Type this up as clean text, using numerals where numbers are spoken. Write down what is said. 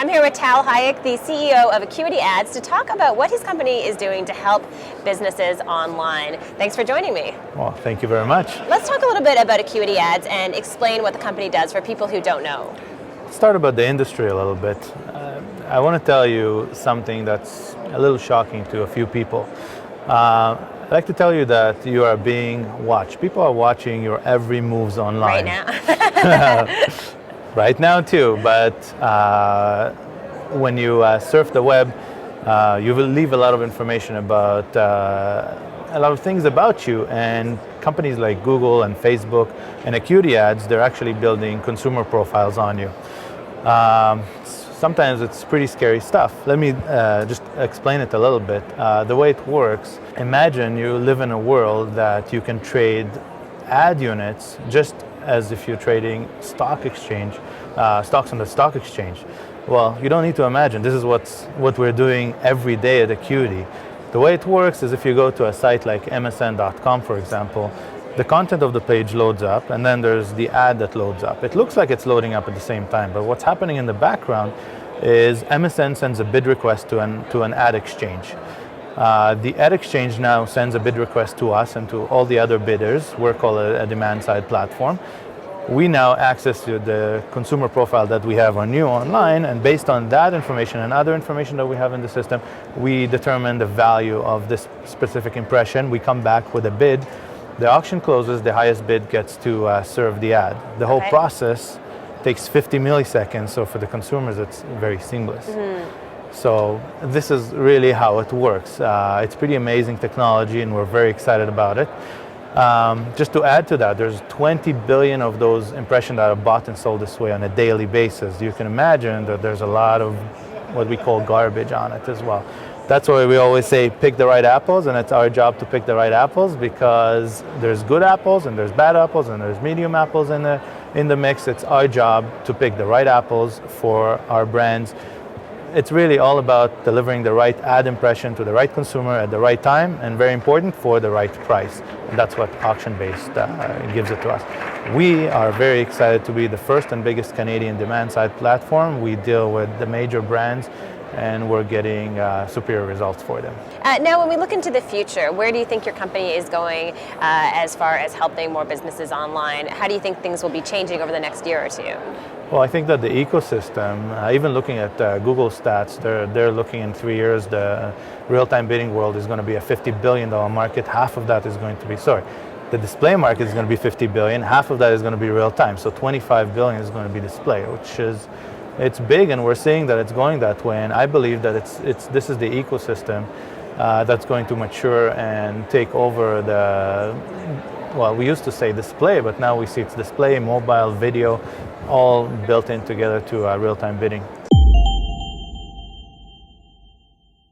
I'm here with Tal Hayek, the CEO of AcuityAds, to talk about what his company is doing to help businesses online. Thanks for joining me. Well, thank you very much. Let's talk a little bit about AcuityAds and explain what the company does for people who don't know. Let's start about the industry a little bit. I want to tell you something that's a little shocking to a few people. I'd like to tell you that you are being watched. People are watching your every moves online. Right now. Right now too, but when you surf the web, you will leave a lot of information about a lot of things about you, and companies like Google and Facebook and AcuityAds, they're actually building consumer profiles on you. Sometimes it's pretty scary stuff. Let me just explain it a little bit. The way it works, imagine you live in a world that you can trade ad units just as if you're trading stocks on the stock exchange. Well, you don't need to imagine. This is what we're doing every day at Acuity. The way it works is if you go to a site like msn.com, for example, the content of the page loads up, and then there's the ad that loads up. It looks like it's loading up at the same time, but what's happening in the background is MSN sends a bid request to an ad exchange. The ad exchange now sends a bid request to us and to all the other bidders. We're called a demand-side platform. We now access the consumer profile that we have on you online, and based on that information and other information that we have in the system, we determine the value of this specific impression. We come back with a bid. The auction closes, the highest bid gets to serve the ad. The whole process takes 50 milliseconds, so for the consumers it's very seamless. So this is really how it works. It's pretty amazing technology, and we're very excited about it. Just to add to that, there's 20 billion of those impressions that are bought and sold this way on a daily basis. You can imagine that there's a lot of what we call garbage on it as well. That's why we always say pick the right apples, and it's our job to pick the right apples, because there's good apples and there's bad apples and there's medium apples in the mix. It's our job to pick the right apples for our brands. It's really all about delivering the right ad impression to the right consumer at the right time, and very important, for the right price. And that's what auction-based gives it to us. We are very excited to be the first and biggest Canadian demand-side platform. We deal with the major brands, and we're getting superior results for them. Now, when we look into the future, where do you think your company is going as far as helping more businesses online? How do you think things will be changing over the next year or two? Well, I think that the ecosystem, even looking at Google stats, they're looking in 3 years, the real-time bidding world is going to be a $50 billion market. Half of that is going to be, the display market is going to be 50 billion. Half of that is going to be real-time. So 25 billion is going to be display, which is, it's big, and we're seeing that it's going that way. And I believe that this is the ecosystem that's going to mature and take over well, we used to say display, but now we see it's display, mobile, video, all built in together to real-time bidding.